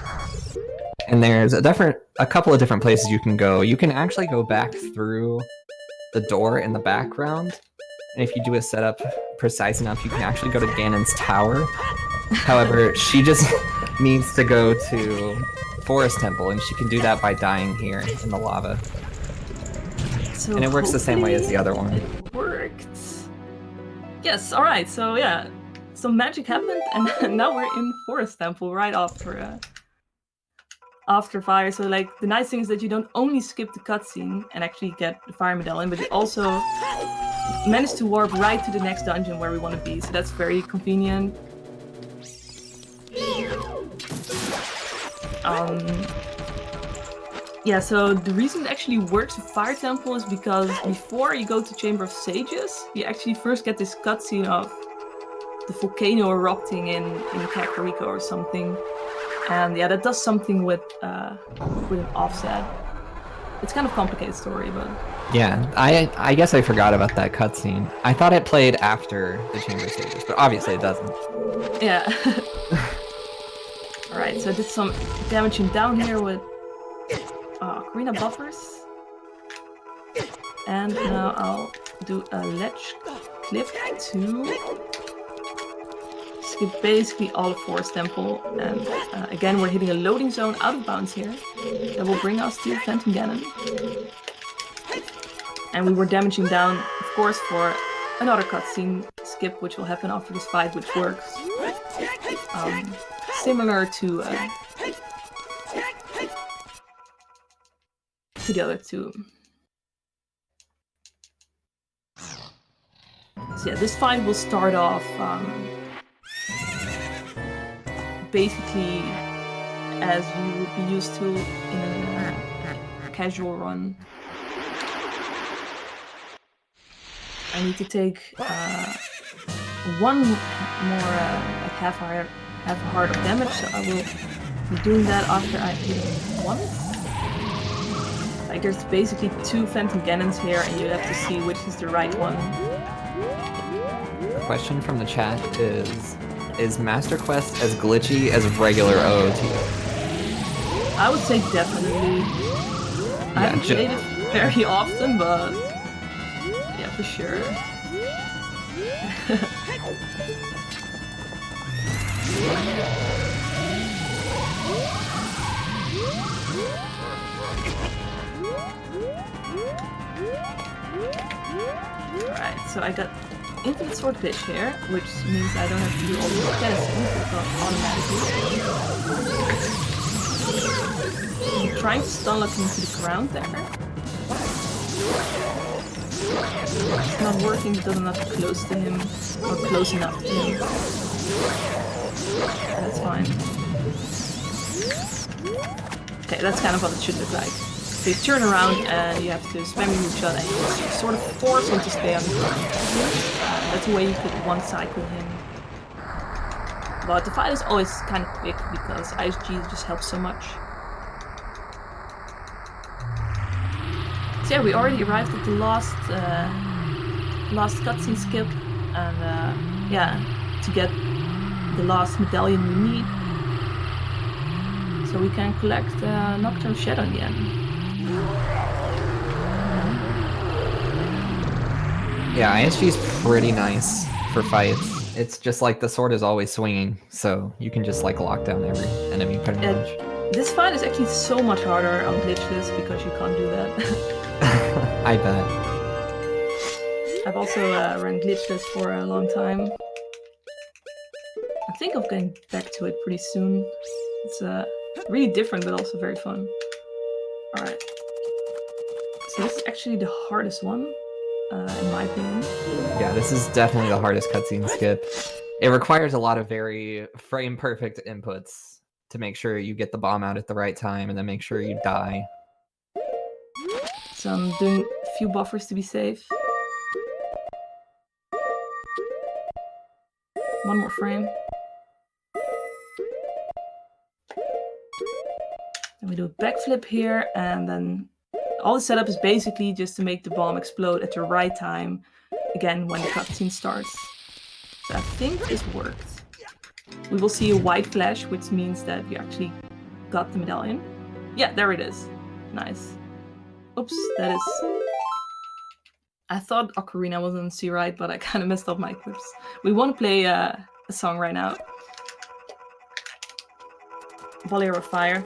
And there's a couple of different places you can go. You can actually go back through the door in the background, and if you do a setup precise enough, you can actually go to Ganon's tower. However, she just needs to go to Forest Temple, and she can do that by dying here in the lava. So and it works the same way as the other one. It worked. Yes, alright, so yeah. Some magic happened, and now we're in Forest Temple right after fire. So like the nice thing is that you don't only skip the cutscene and actually get the fire medallion, but you also manage to warp right to the next dungeon where we want to be. So that's very convenient. Yeah, so the reason it actually works with Fire Temple is because before you go to Chamber of Sages, you actually first get this cutscene of the volcano erupting in Kakariko or something. And yeah, that does something with an offset. It's kind of a complicated story, but... Yeah, I guess I forgot about that cutscene. I thought it played after the Chamber of Sages, but obviously it doesn't. Yeah. Alright, so I did some damaging down here with Ocarina buffers. And now I'll do a ledge clip to skip basically all of Forest Temple. And again, we're hitting a loading zone out of bounds here. That will bring us to Phantom Ganon. And we were damaging down, of course, for another cutscene skip, which will happen after this fight, which works. Similar to the other two. So yeah, this fight will start off basically as you would be used to in a casual run. I need to take one more half a heart of damage, so I will be doing that after I hit one. Like there's basically two Phantom Ganons here, and you have to see which is the right one. The question from the chat is Master Quest as glitchy as regular OOT? I would say definitely. I haven't played it very often, but yeah, for sure. Alright, so I got Infinite Sword Glitch here, which means I don't have to do all the dancing, automatically. I'm trying to stun lock him to the ground there. It's not working because I'm not close to him, or close enough to him. That's fine. Okay, that's kind of what it should look like. So you turn around and you have to spam your move shot and you sort of force him to stay on the ground. That's the way you could one-cycle him. But the fight is always kind of quick because ISG just helps so much. So yeah, we already arrived at the last cutscene skip, and yeah, to get the last medallion we need, so we can collect Nocturne Shadow in the end. Yeah, ISG's pretty nice for fights. It's just like the sword is always swinging, so you can just like lock down every enemy pretty much. This fight is actually so much harder on glitchless because you can't do that. I bet. I've also run glitchless for a long time. I think of getting back to it pretty soon. It's really different, but also very fun. Alright. So this is actually the hardest one, in my opinion. Yeah, this is definitely the hardest cutscene skip. It requires a lot of very frame-perfect inputs to make sure you get the bomb out at the right time and then make sure you die. So I'm doing a few buffers to be safe. One more frame. Then we do a backflip here, and then all the setup is basically just to make the bomb explode at the right time, again, when the cutscene starts. So I think this worked. We will see a white flash, which means that we actually got the medallion. Yeah, there it is. Nice. Oops, that is... I thought Ocarina was on C right, but I kind of messed up my clips. We want to play a song right now. Bolero Fire.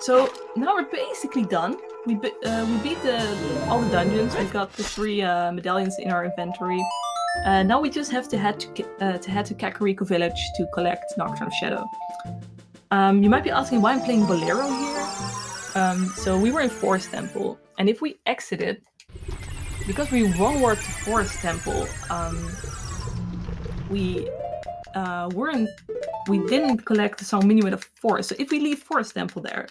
So now we're basically done. We beat all the dungeons. We've got the 3 medallions in our inventory. Now we just have to head to Kakariko Village to collect Nocturne Shadow. You might be asking why I'm playing Bolero here. So we were in Forest Temple, and if we exited, because we wrong-warped to Forest Temple, we didn't collect the song Minuet of Forest. So if we leave Forest Temple there,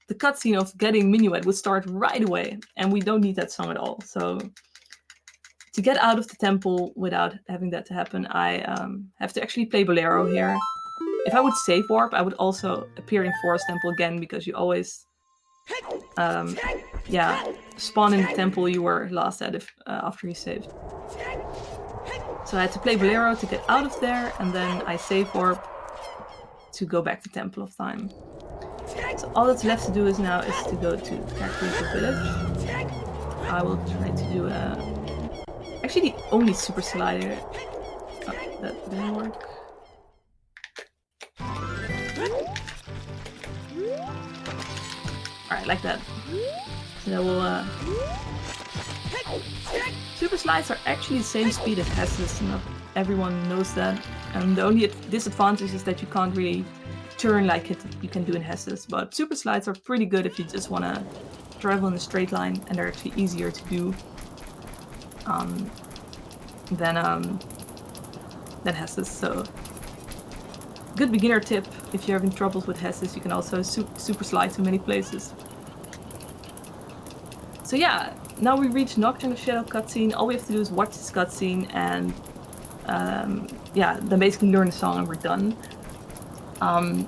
the cutscene of getting Minuet would start right away, and we don't need that song at all. So to get out of the temple without having that to happen, I have to actually play Bolero here. If I would save warp, I would also appear in Forest Temple again, because you always spawn in the temple you were last at after you saved. So I had to play Bolero to get out of there, and then I save warp to go back to Temple of Time. So all that's left to do is to go to Kakariko Village. I will try to do actually the only super slider. Oh, that didn't work. Alright, like that. So that will super slides are actually the same speed as Hesses, not everyone knows that. And the only disadvantage is that you can't really turn like you can do in Hesses. But super slides are pretty good if you just want to travel in a straight line, and they're actually easier to do than Hesses. So good beginner tip: if you're having troubles with Hesses, you can also super slide to many places. So yeah, now we reach Nocturne of Shadow cutscene. All we have to do is watch this cutscene and then basically learn the song and we're done.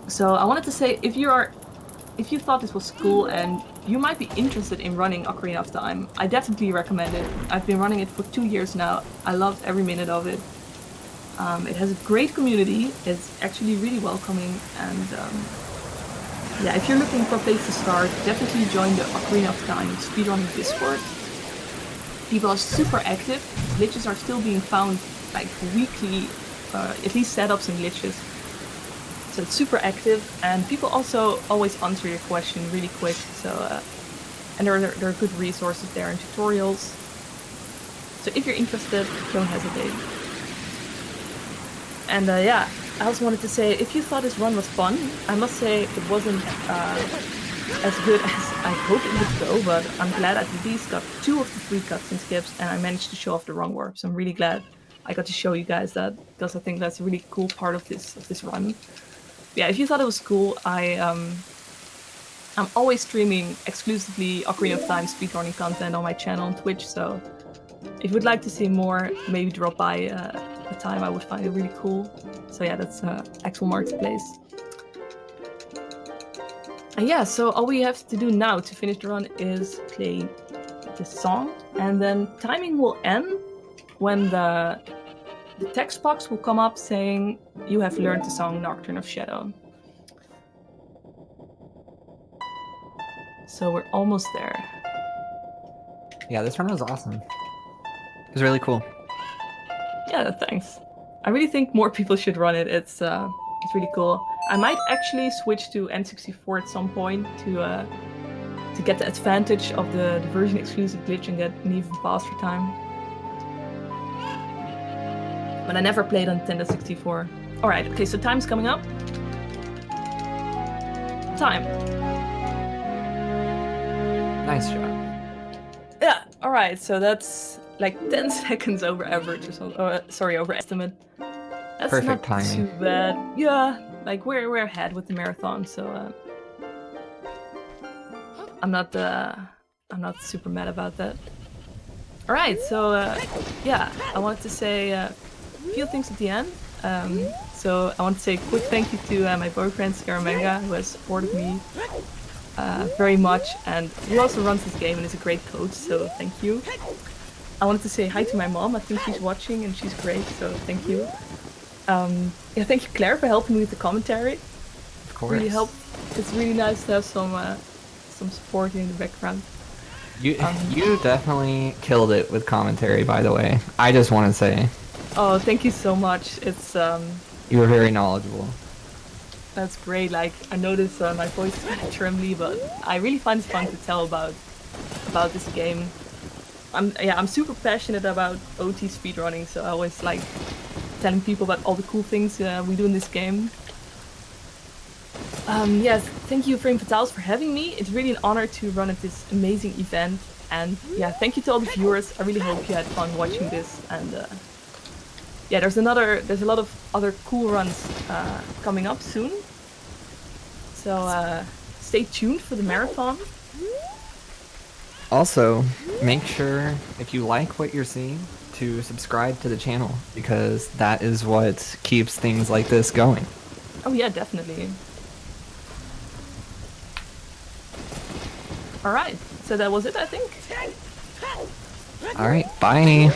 So I wanted to say, if you thought this was cool and you might be interested in running Ocarina of Time, I definitely recommend it. I've been running it for 2 years now. I loved every minute of it. It has a great community. It's actually really welcoming, and if you're looking for a place to start, definitely join the Ocarina of Time speedrunning Discord. People are super active. Glitches are still being found like weekly, at least setups and glitches. So it's super active, and people also always answer your question really quick. So and there are good resources there and tutorials. So if you're interested, don't hesitate. And I also wanted to say, if you thought this run was fun, I must say it wasn't as good as I hoped it would go, but I'm glad I at least got 2 of the 3 cutscene skips, and I managed to show off the wrong warp. So I'm really glad I got to show you guys that, because I think that's a really cool part of this run. Yeah, if you thought it was cool, I'm always streaming exclusively Ocarina of Time speedrunning content on my channel on Twitch, so if you would like to see more, maybe drop by a time. I would find it really cool. So yeah, that's xwillmarktheplace. And yeah, so all we have to do now to finish the run is play this song, and then timing will end when the text box will come up saying you have learned the song Nocturne of Shadow. So we're almost there. Yeah, this run was awesome. It was really cool. Yeah, thanks. I really think more people should run it. It's really cool. I might actually switch to N64 at some point to get the advantage of the version exclusive glitch and get an even faster time. But I never played on Nintendo 64. Alright, okay, so time's coming up. Time. Nice job. Yeah, alright, so that's like 10 seconds over average or something. Sorry, over estimate. That's Perfect not timing. too bad. Yeah, like we're ahead with the marathon, so I'm not super mad about that. Alright, so yeah, I wanted to say a few things at the end. So I want to say a quick thank you to my boyfriend Scaramanga, who has supported me very much, and who also runs this game and is a great coach, so thank you. I wanted to say hi to my mom. I think she's watching and she's great, so thank you. Yeah, thank you, Claire, for helping me with the commentary. Of course. Really helped. It's really nice to have some support in the background. You definitely killed it with commentary, by the way. I just want to say. Oh, thank you so much. It's You were very knowledgeable. That's great. Like, I notice my voice is kind of trembly, but I really find it fun to tell about this game. I'm super passionate about OT speedrunning, so I always like telling people about all the cool things we do in this game. Yes, thank you Frame Fatales for having me. It's really an honor to run at this amazing event, and yeah, thank you to all the viewers. I really hope you had fun watching this, and yeah, there's a lot of other cool runs coming up soon. So stay tuned for the marathon. Also, make sure, if you like what you're seeing, to subscribe to the channel, because that is what keeps things like this going. Oh yeah, definitely. Alright, so that was it, I think. Alright, bye!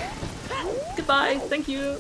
Goodbye, thank you.